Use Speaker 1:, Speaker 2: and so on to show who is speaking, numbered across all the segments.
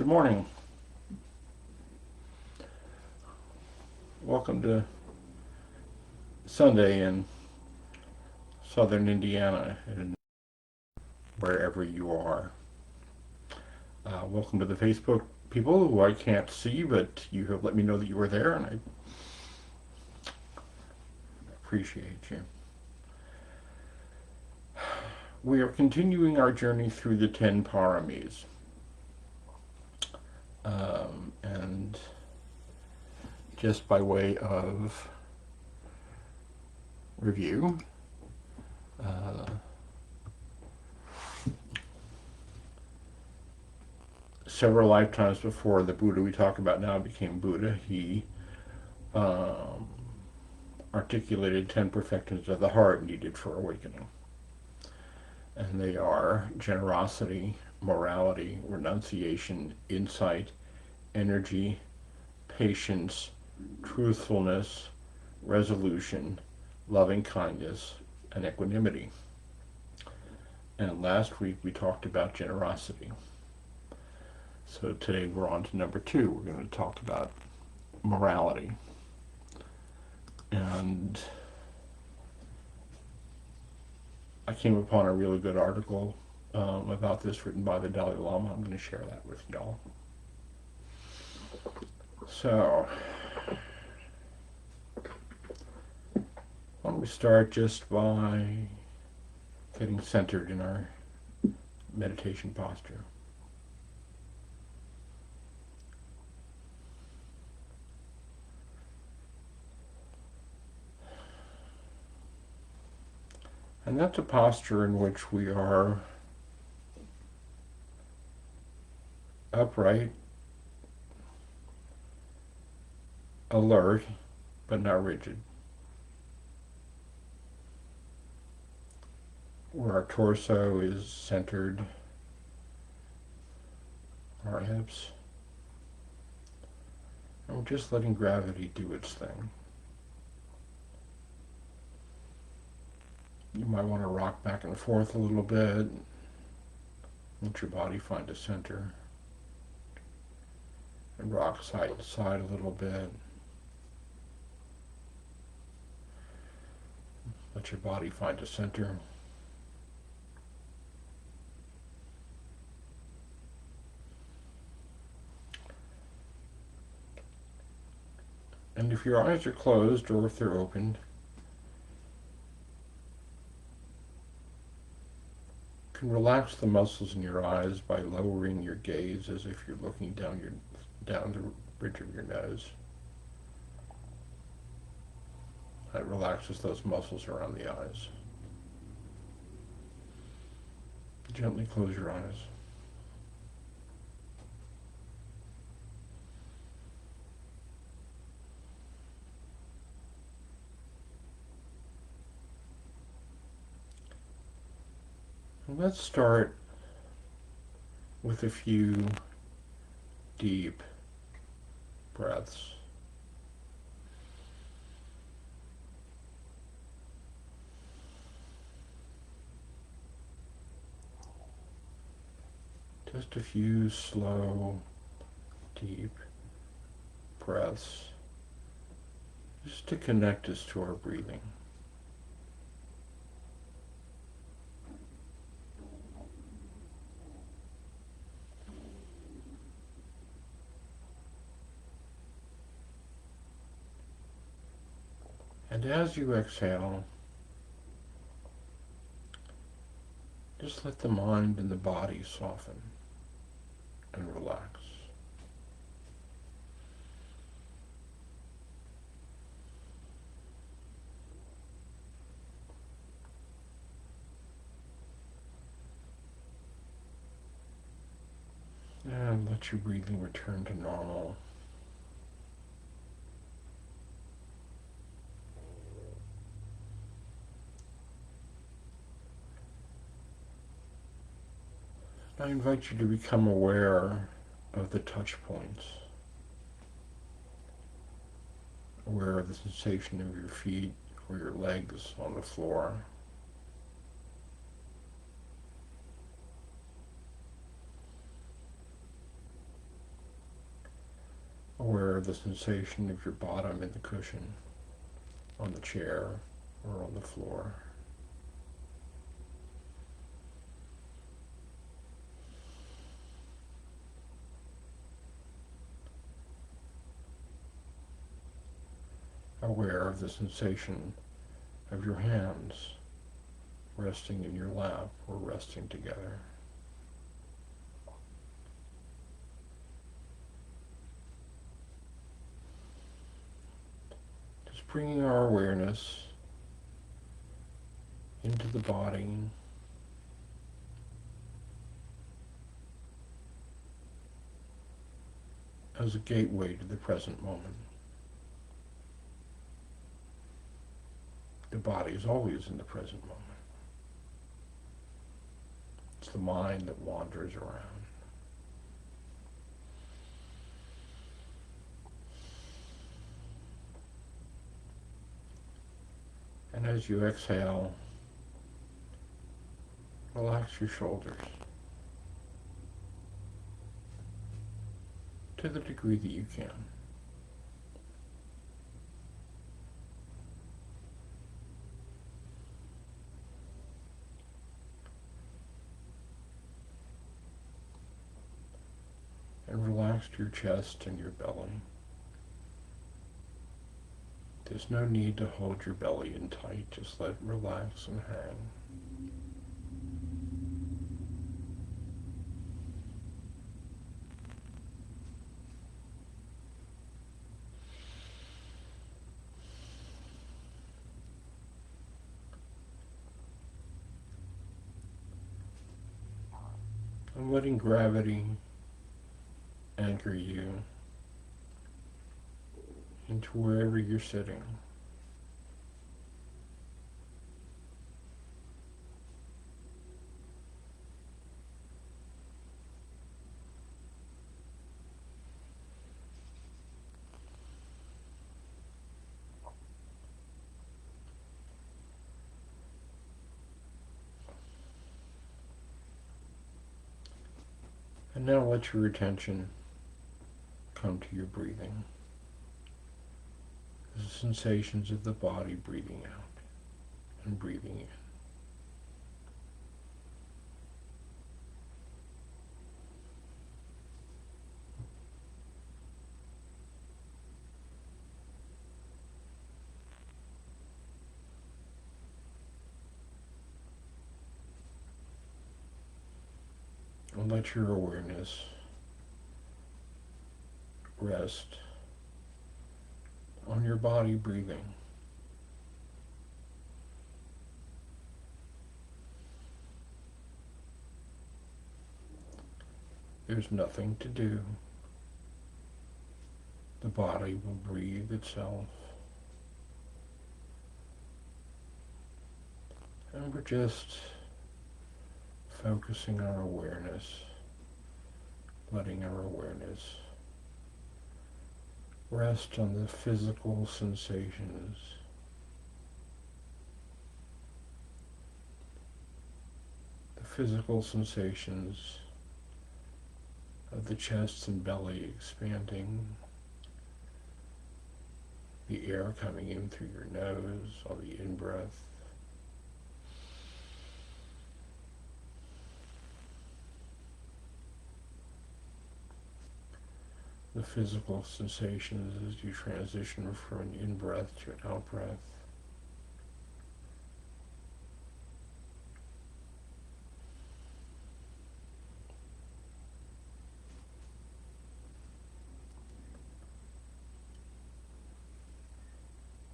Speaker 1: Good morning. Welcome to Sunday in southern Indiana and wherever you are. Welcome to the Facebook people who I can't see, but you have let me know that you were there, and I appreciate you. We are continuing our journey through the 10 paramis. And just by way of review, several lifetimes before the Buddha we talk about now became Buddha, he articulated 10 perfections of the heart needed for awakening. And they are generosity, morality, renunciation, insight, energy, patience, truthfulness, resolution, loving kindness, and equanimity. And last week we talked about generosity. So today we're on to number 2. We're going to talk about morality. And I came upon a really good article about this written by the Dalai Lama. I'm going to share that with y'all. So, why don't we start just by getting centered in our meditation posture. And that's a posture in which we are upright, alert, but not rigid. Where our torso is centered, our hips, and we're just letting gravity do its thing. You might want to rock back and forth a little bit, let your body find a center, and rock side to side a little bit. Let your body find a center. And if your eyes are closed or if they're opened, you can relax the muscles in your eyes by lowering your gaze as if you're looking down the bridge of your nose. That relaxes those muscles around the eyes. Gently close your eyes. And let's start with a few deep breaths. Just a few slow, deep breaths, just to connect us to our breathing. And as you exhale, just let the mind and the body soften and relax. And let your breathing return to normal. I invite you to become aware of the touch points, aware of the sensation of your feet or your legs on the floor. aware of the sensation of your bottom in the cushion, on the chair, or on the floor. Aware of the sensation of your hands resting in your lap or resting together. Just bringing our awareness into the body as a gateway to the present moment. The body is always in the present moment. It's the mind that wanders around. And as you exhale, relax your shoulders to the degree that you can. And relax your chest and your belly. There's no need to hold your belly in tight, just let it relax and hang. And letting gravity anchor you into wherever you're sitting. And now let your attention come to your breathing. The sensations of the body breathing out and breathing in. And let your awareness rest on your body breathing. There's nothing to do. The body will breathe itself. And we're just focusing our awareness, letting our awareness rest on the physical sensations of the chest and belly expanding, the air coming in through your nose on the in-breath, the physical sensations as you transition from an in-breath to an out-breath.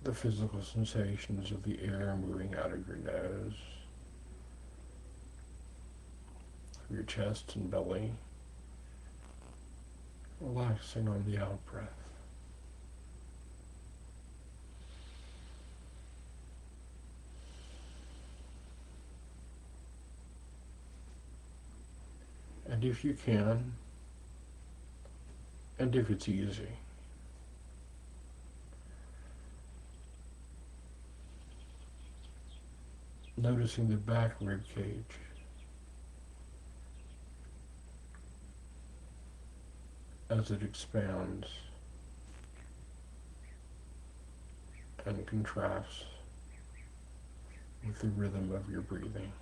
Speaker 1: The physical sensations of the air moving out of your nose, through your chest and belly, relaxing on the out-breath. And if you can, and if it's easy, noticing the back rib cage as it expands and contrasts with the rhythm of your breathing.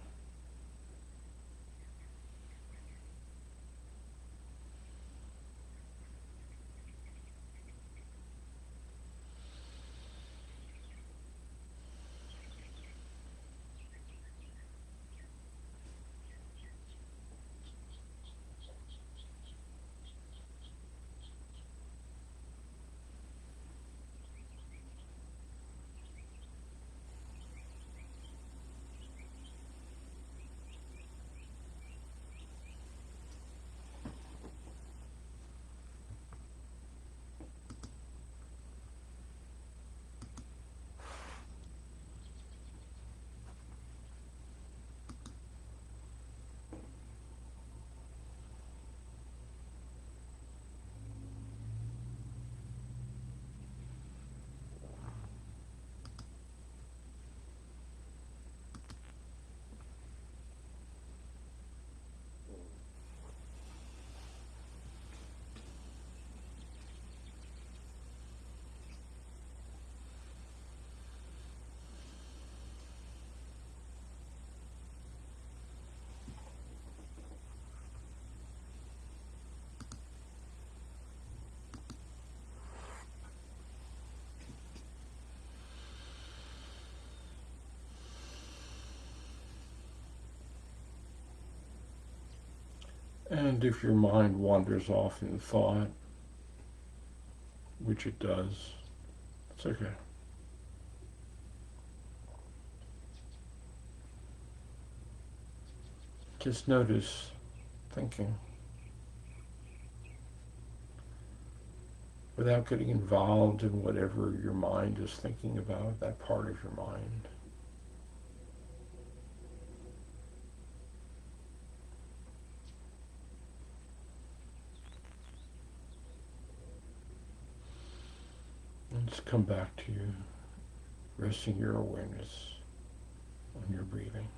Speaker 1: And if your mind wanders off in thought, which it does, it's okay. Just notice thinking without getting involved in whatever your mind is thinking about, that part of your mind. And just come back to you, resting your awareness on your breathing.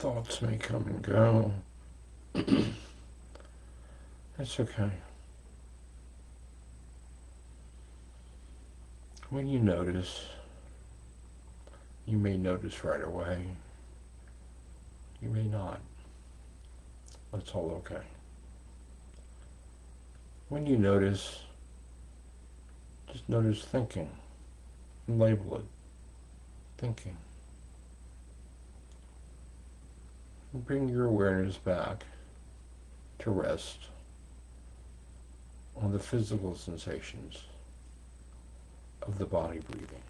Speaker 1: thoughts may come and go. That's okay. When you notice, you may notice right away. You may not. That's all okay. When you notice, just notice thinking and label it thinking. And bring your awareness back to rest on the physical sensations of the body breathing.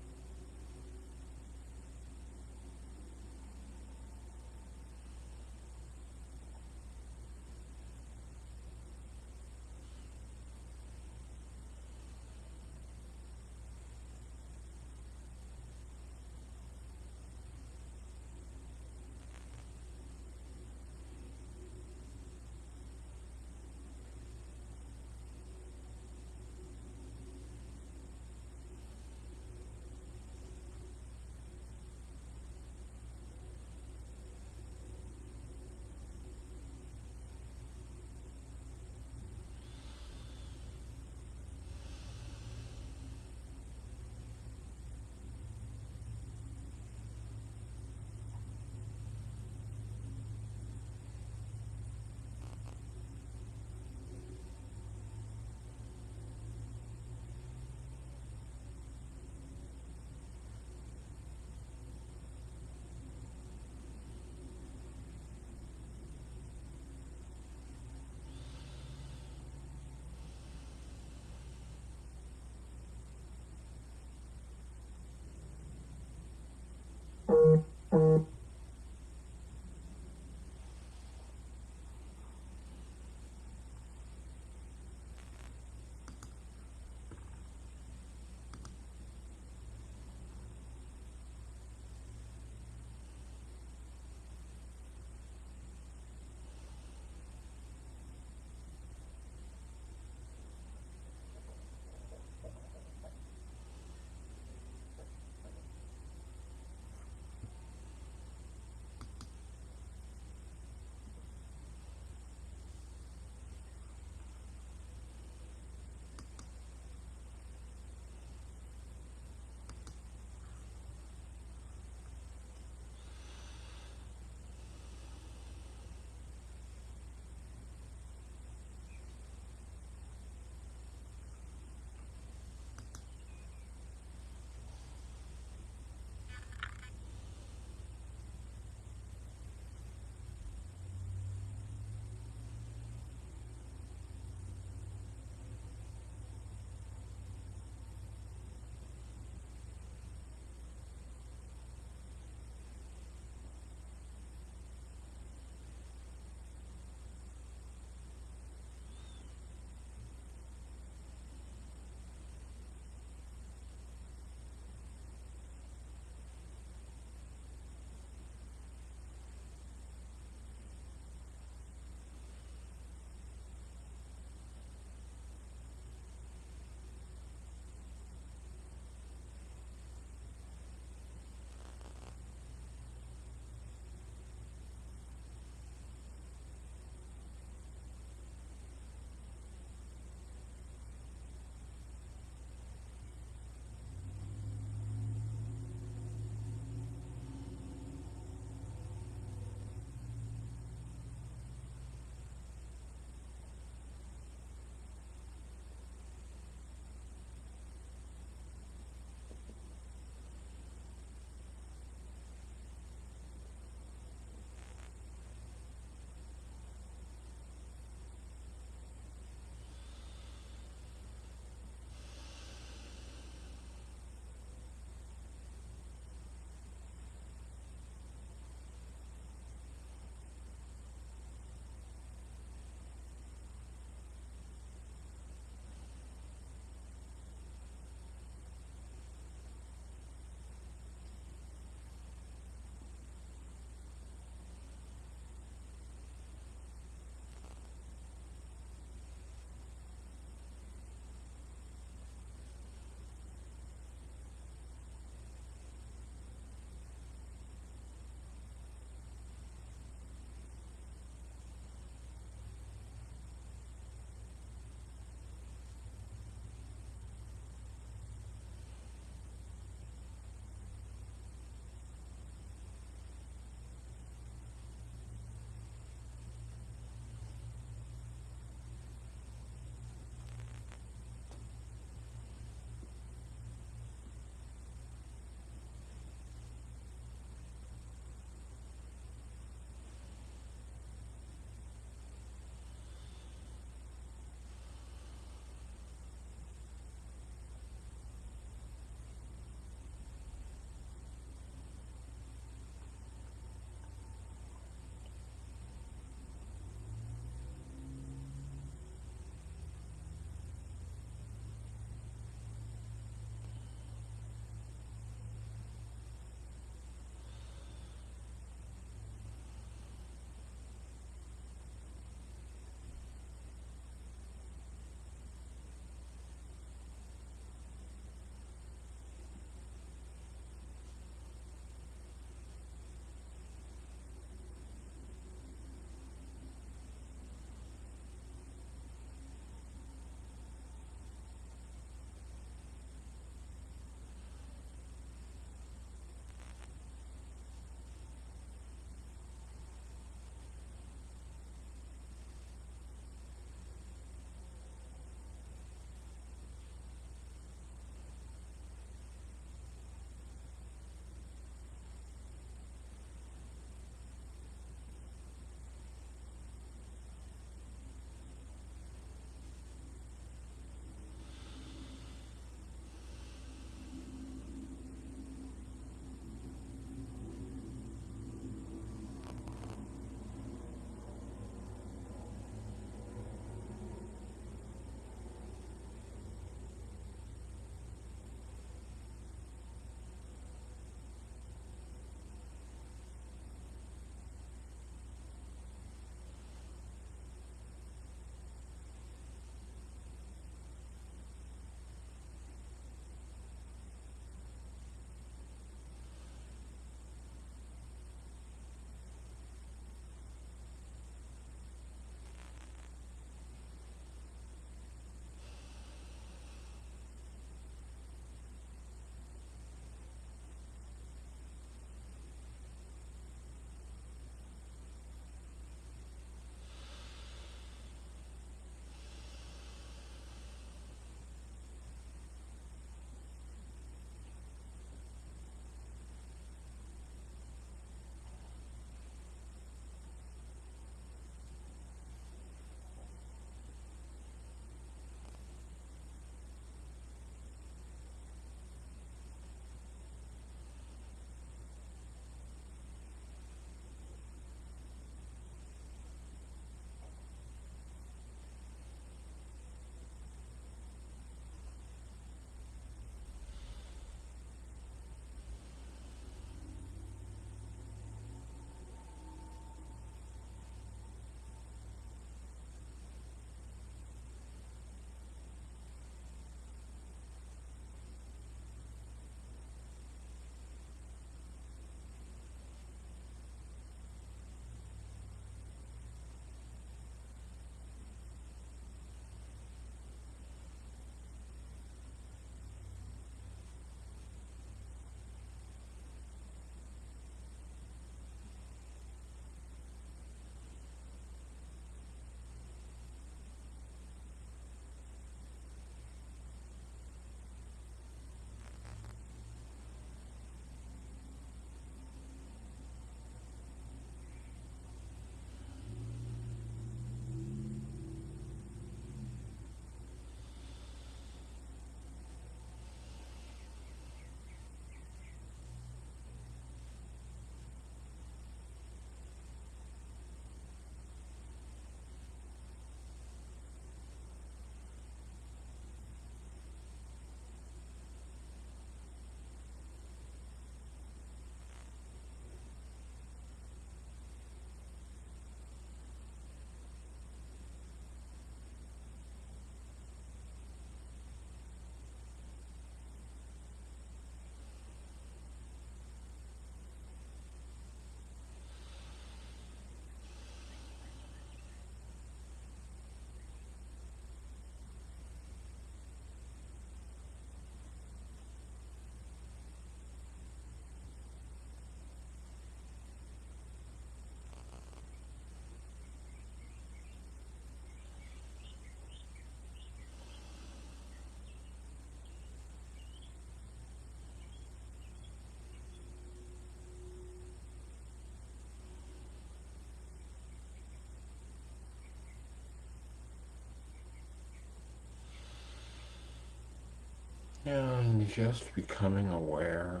Speaker 1: And just becoming aware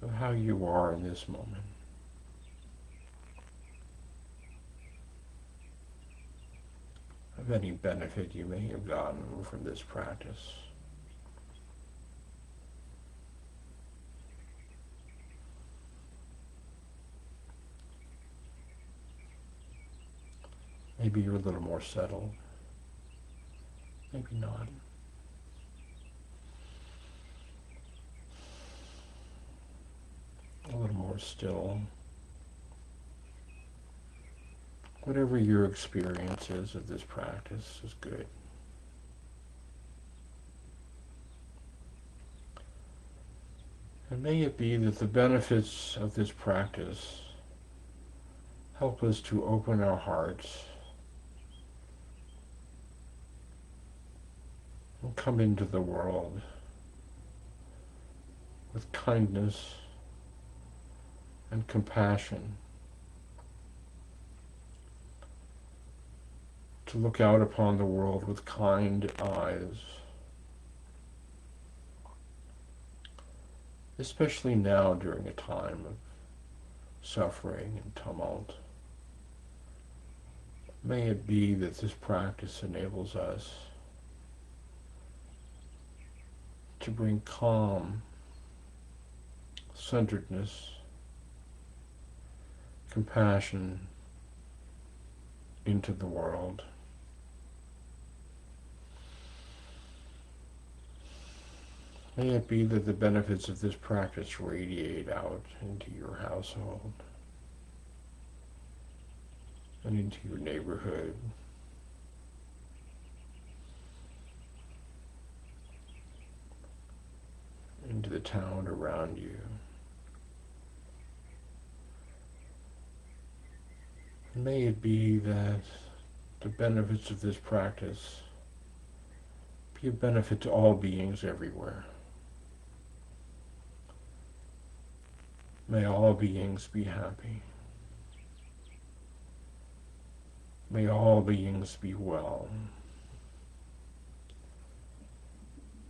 Speaker 1: of how you are in this moment. Of any benefit you may have gotten from this practice. Maybe you're a little more settled. Maybe not. A little more still. Whatever your experience is of this practice is good. And may it be that the benefits of this practice help us to open our hearts and come into the world with kindness and compassion, to look out upon the world with kind eyes, especially now during a time of suffering and tumult. May it be that this practice enables us to bring calm, centeredness, compassion into the world. May it be that the benefits of this practice radiate out into your household and into your neighborhood, into the town around you. And may it be that the benefits of this practice be a benefit to all beings everywhere. May all beings be happy. May all beings be well.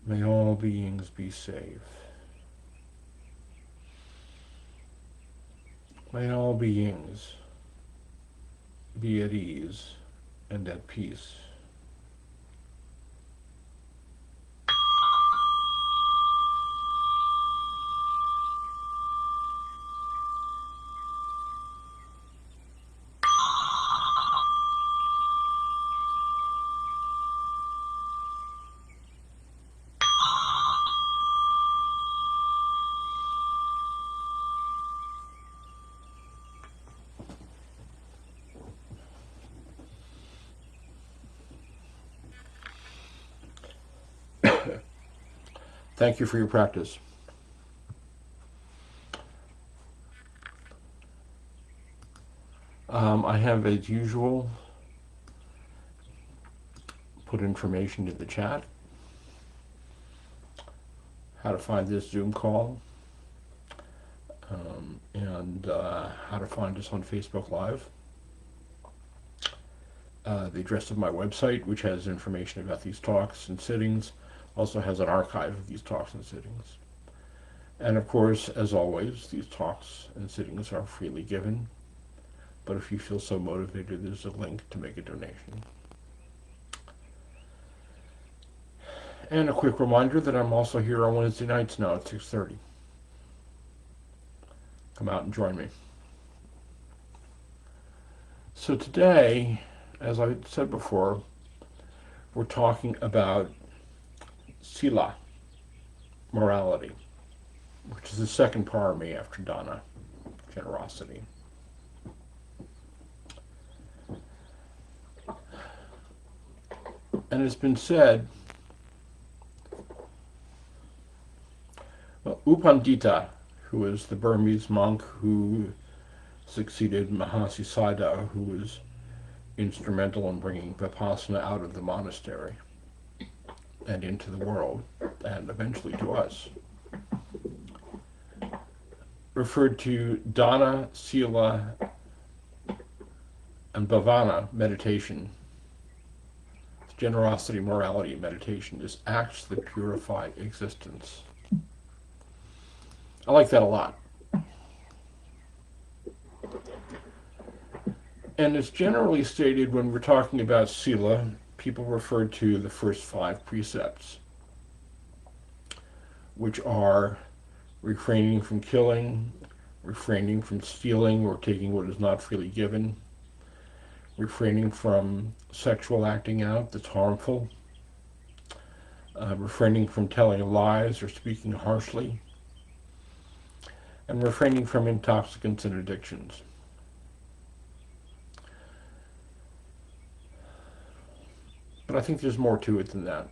Speaker 1: May all beings be safe. May all beings be at ease and at peace. Thank you for your practice. I have, as usual, put information in the chat. How to find this Zoom call, and how to find us on Facebook Live. The address of my website, which has information about these talks and sittings, also has an archive of these talks and sittings. And of course, as always, these talks and sittings are freely given, but if you feel so motivated, there's a link to make a donation. And a quick reminder that I'm also here on Wednesday nights now at 6:30. Come out and join me. So today, as I said before, we're talking about Sila Morality, which is the second parami after dana, generosity. And it's been said, well, U Pandita, who was the Burmese monk who succeeded Mahasi Sayadaw, who was instrumental in bringing Vipassana out of the monastery and into the world, and eventually to us, referred to dana, sila, and bhavana meditation generosity, morality, and meditation is acts that purify existence. I like that a lot. And it's generally stated when we're talking about Sila, people refer to the first 5 precepts, which are refraining from killing, refraining from stealing or taking what is not freely given, refraining from sexual acting out that's harmful, refraining from telling lies or speaking harshly, and refraining from intoxicants and addictions. But I think there's more to it than that.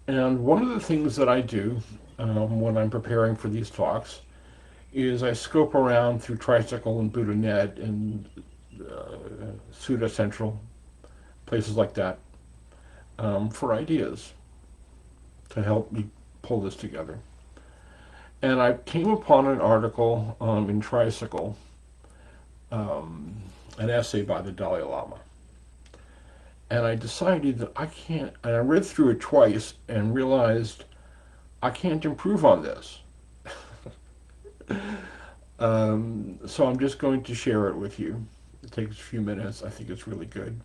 Speaker 1: And one of the things that I do when I'm preparing for these talks is I scope around through Tricycle and BuddhaNet and Suda Central, places like that, for ideas to help me pull this together. And I came upon an article in Tricycle, an essay by the Dalai Lama. And I decided that I can't, and I read through it twice and realized I can't improve on this. So I'm just going to share it with you. It takes a few minutes. I think it's really good.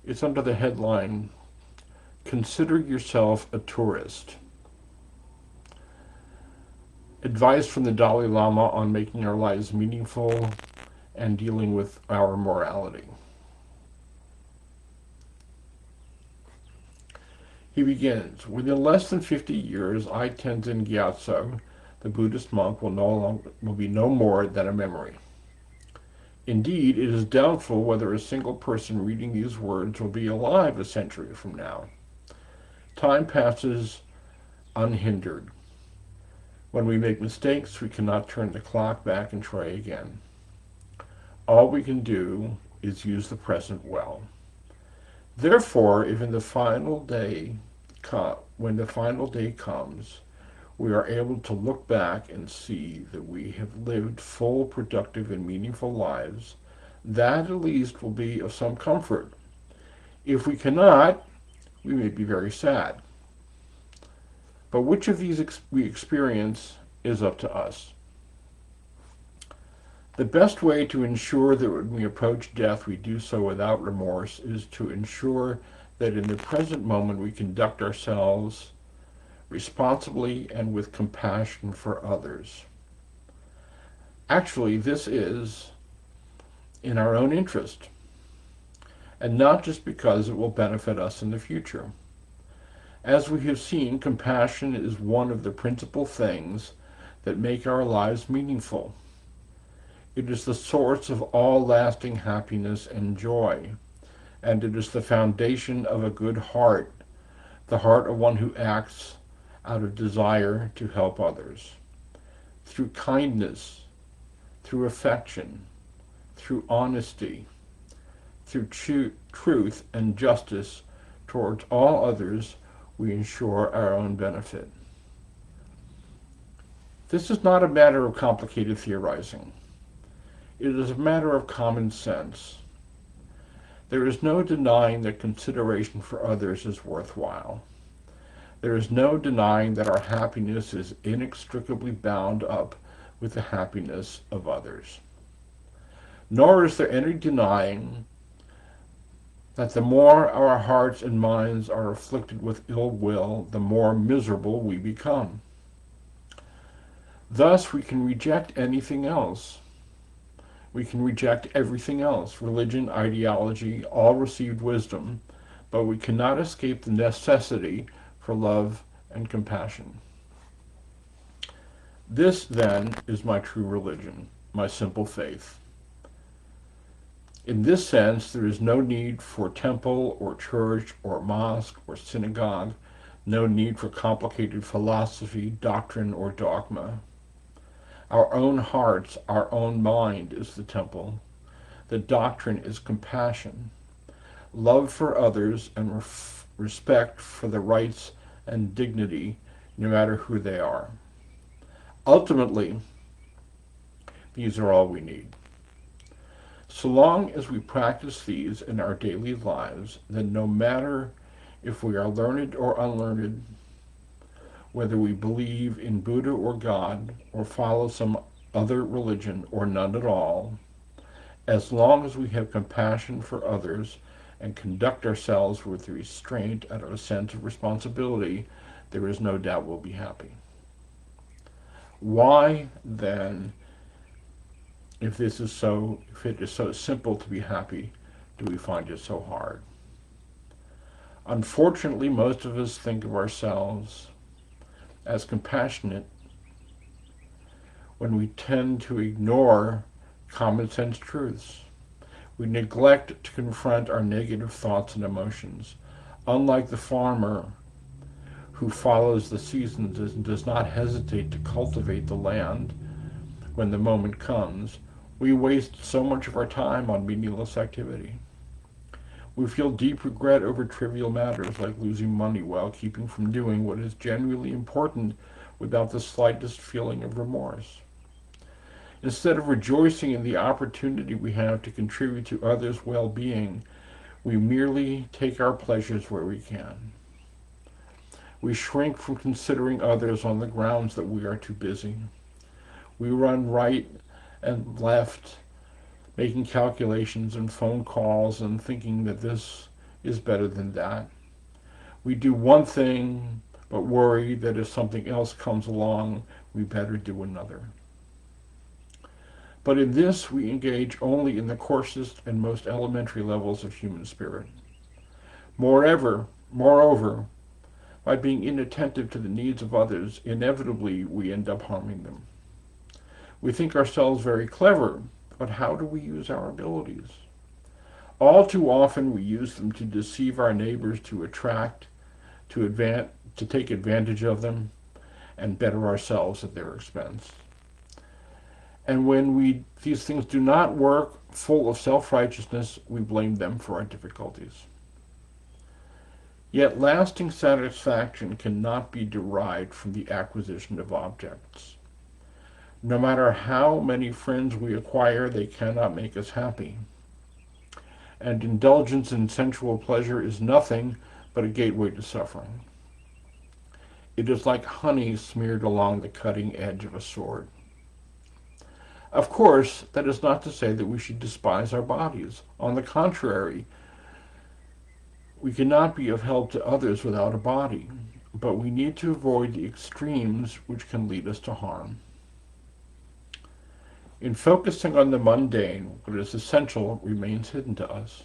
Speaker 1: It's under the headline, Consider Yourself a Tourist. Advice from the Dalai Lama on making our lives meaningful and dealing with our morality. He begins, within less than 50 years, I, Tenzin Gyatso, the Buddhist monk, will be no more than a memory. Indeed, it is doubtful whether a single person reading these words will be alive a century from now. Time passes unhindered. When we make mistakes, we cannot turn the clock back and try again. All we can do is use the present well. Therefore, if in the final day, when the final day comes, we are able to look back and see that we have lived full, productive, and meaningful lives, that at least will be of some comfort. If we cannot, we may be very sad. But which of these we experience is up to us. The best way to ensure that when we approach death, we do so without remorse is to ensure that in the present moment we conduct ourselves responsibly and with compassion for others. Actually, this is in our own interest, and not just because it will benefit us in the future. As we have seen, compassion is one of the principal things that make our lives meaningful. It is the source of all lasting happiness and joy, and it is the foundation of a good heart, the heart of one who acts out of desire to help others. Through kindness, through affection, through honesty, through truth and justice towards all others, we ensure our own benefit. This is not a matter of complicated theorizing. It is a matter of common sense. There is no denying that consideration for others is worthwhile. There is no denying that our happiness is inextricably bound up with the happiness of others. Nor is there any denying that the more our hearts and minds are afflicted with ill will, the more miserable we become. Thus, we can reject anything else. We can reject everything else, religion, ideology, all received wisdom, but we cannot escape the necessity for love and compassion. This, then, is my true religion, my simple faith. In this sense, there is no need for temple or church or mosque or synagogue, no need for complicated philosophy, doctrine, or dogma. Our own hearts, our own mind is the temple. The doctrine is compassion, love for others, and respect for the rights and dignity, no matter who they are. Ultimately, these are all we need. So long as we practice these in our daily lives, then no matter if we are learned or unlearned, whether we believe in Buddha or God, or follow some other religion or none at all, as long as we have compassion for others and conduct ourselves with restraint and a sense of responsibility, there is no doubt we'll be happy. Why then, if it is so simple to be happy, do we find it so hard? Unfortunately, most of us think of ourselves as compassionate when we tend to ignore common sense truths. We neglect to confront our negative thoughts and emotions. Unlike the farmer who follows the seasons and does not hesitate to cultivate the land when the moment comes, we waste so much of our time on meaningless activity. We feel deep regret over trivial matters like losing money while keeping from doing what is genuinely important without the slightest feeling of remorse. Instead of rejoicing in the opportunity we have to contribute to others' well-being, we merely take our pleasures where we can. We shrink from considering others on the grounds that we are too busy. We run right and left, making calculations and phone calls and thinking that this is better than that. We do one thing, but worry that if something else comes along, we better do another. But in this, we engage only in the coarsest and most elementary levels of human spirit. Moreover, by being inattentive to the needs of others, inevitably we end up harming them. We think ourselves very clever, but how do we use our abilities? All too often we use them to deceive our neighbors, to take advantage of them, and better ourselves at their expense. And when these things do not work, full of self-righteousness, we blame them for our difficulties. Yet lasting satisfaction cannot be derived from the acquisition of objects. No matter how many friends we acquire, they cannot make us happy. And indulgence in sensual pleasure is nothing but a gateway to suffering. It is like honey smeared along the cutting edge of a sword. Of course, that is not to say that we should despise our bodies. On the contrary, we cannot be of help to others without a body, but we need to avoid the extremes which can lead us to harm. In focusing on the mundane, what is essential remains hidden to us.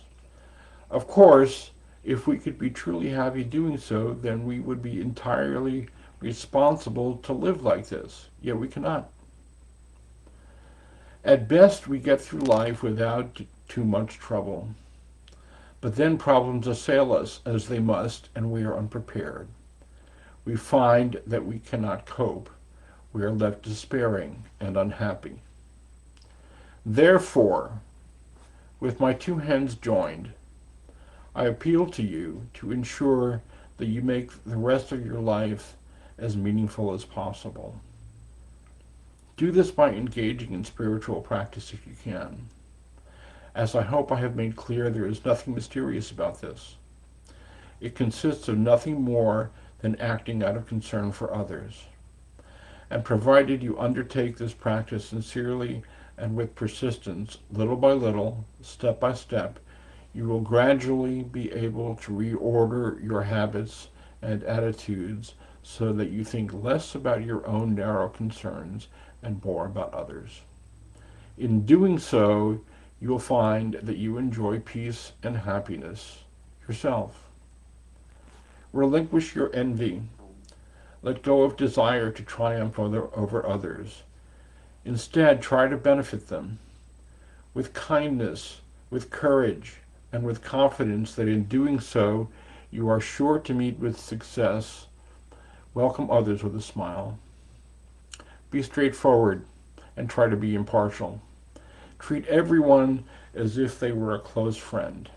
Speaker 1: Of course, if we could be truly happy doing so, then we would be entirely responsible to live like this, yet we cannot. At best, we get through life without too much trouble. But then problems assail us, as they must, and we are unprepared. We find that we cannot cope. We are left despairing and unhappy. Therefore, with my two hands joined, I appeal to you to ensure that you make the rest of your life as meaningful as possible. Do this by engaging in spiritual practice if you can. As I hope I have made clear, there is nothing mysterious about this. It consists of nothing more than acting out of concern for others. And provided you undertake this practice sincerely and with persistence, little by little, step by step, you will gradually be able to reorder your habits and attitudes so that you think less about your own narrow concerns and more about others. In doing so, you will find that you enjoy peace and happiness yourself. Relinquish your envy. Let go of desire to triumph over others. Instead, try to benefit them. With kindness, with courage, and with confidence that in doing so, you are sure to meet with success. Welcome others with a smile. Be straightforward and try to be impartial. Treat everyone as if they were a close friend.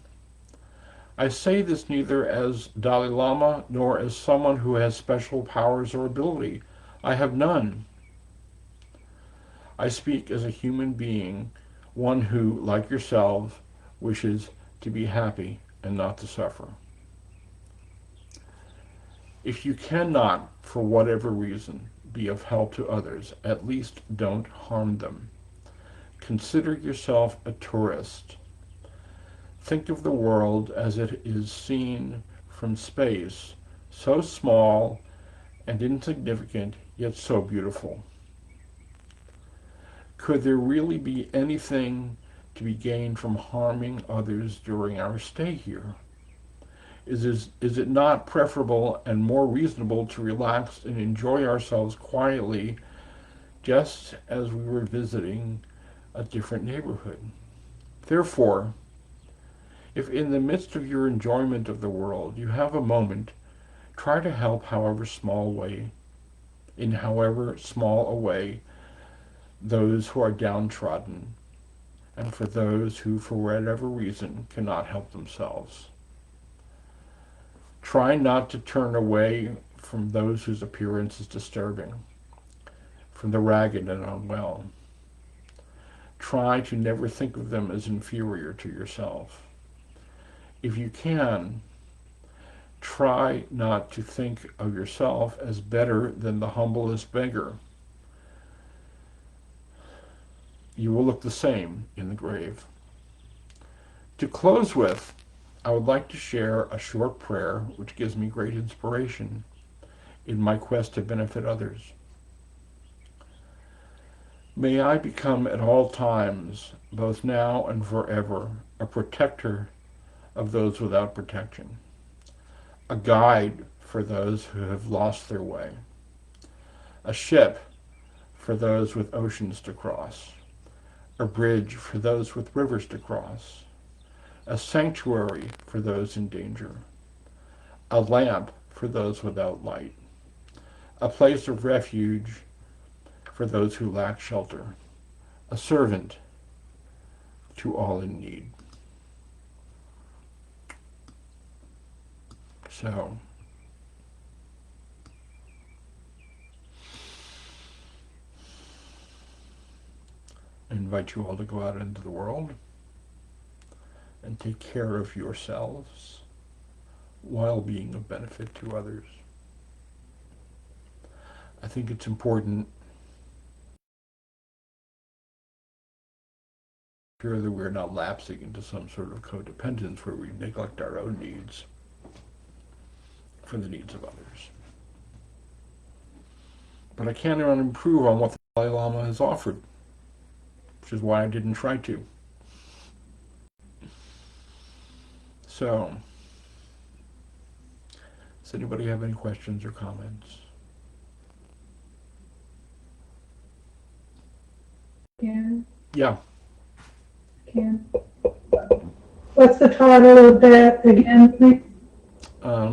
Speaker 1: I say this neither as Dalai Lama nor as someone who has special powers or ability. I have none. I speak as a human being one who, like yourselves, wishes to be happy and not to suffer. If you cannot, for whatever reason, be of help to others, at least don't harm them. Consider yourself a tourist. Think of the world as it is seen from space, so small and insignificant, yet so beautiful. Could there really be anything to be gained from harming others during our stay here? Is it not preferable and more reasonable to relax and enjoy ourselves quietly, just as we were visiting a different neighborhood? Therefore, if in the midst of your enjoyment of the world you have a moment, try to help in however small a way, those who are downtrodden, and for those who, for whatever reason, cannot help themselves. Try not to turn away from those whose appearance is disturbing, from the ragged and unwell. Try to never think of them as inferior to yourself. If you can, try not to think of yourself as better than the humblest beggar. You will look the same in the grave. To close with, I would like to share a short prayer which gives me great inspiration in my quest to benefit others. May I become at all times, both now and forever, a protector of those without protection, a guide for those who have lost their way, a ship for those with oceans to cross, a bridge for those with rivers to cross, a sanctuary for those in danger, a lamp for those without light, a place of refuge for those who lack shelter, a servant to all in need. So, I invite you all to go out into the world and take care of yourselves while being of benefit to others. I think it's important to ensure that we're not lapsing into some sort of codependence where we neglect our own needs for the needs of others. But I can't even improve on what the Dalai Lama has offered, which is why I didn't try to. So, does anybody have any questions or comments?
Speaker 2: Ken?
Speaker 1: Yeah.
Speaker 2: Ken? What's the title of that again, please?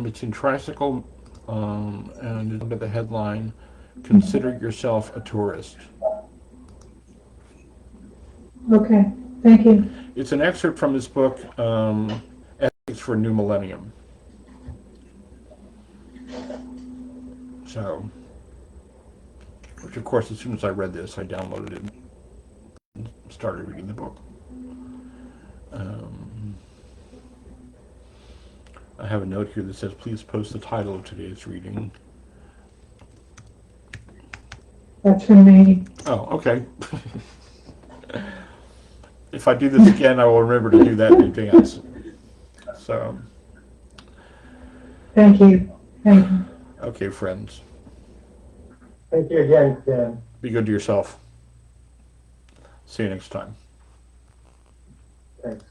Speaker 1: It's in Tricycle, and it's under the headline, Consider Yourself a Tourist.
Speaker 2: Okay, thank you.
Speaker 1: It's an excerpt from his book, Ethics for a New Millennium. So, which of course, as soon as I read this, I downloaded it and started reading the book. I have a note here that says, please post the title of today's reading.
Speaker 2: That's for me.
Speaker 1: Oh, okay. If I do this again, I will remember to do that in advance. So,
Speaker 2: Thank you. Thank you.
Speaker 1: okay, friends.
Speaker 3: Thank you again, Ken.
Speaker 1: Be good to yourself. See you next time.
Speaker 3: Thanks.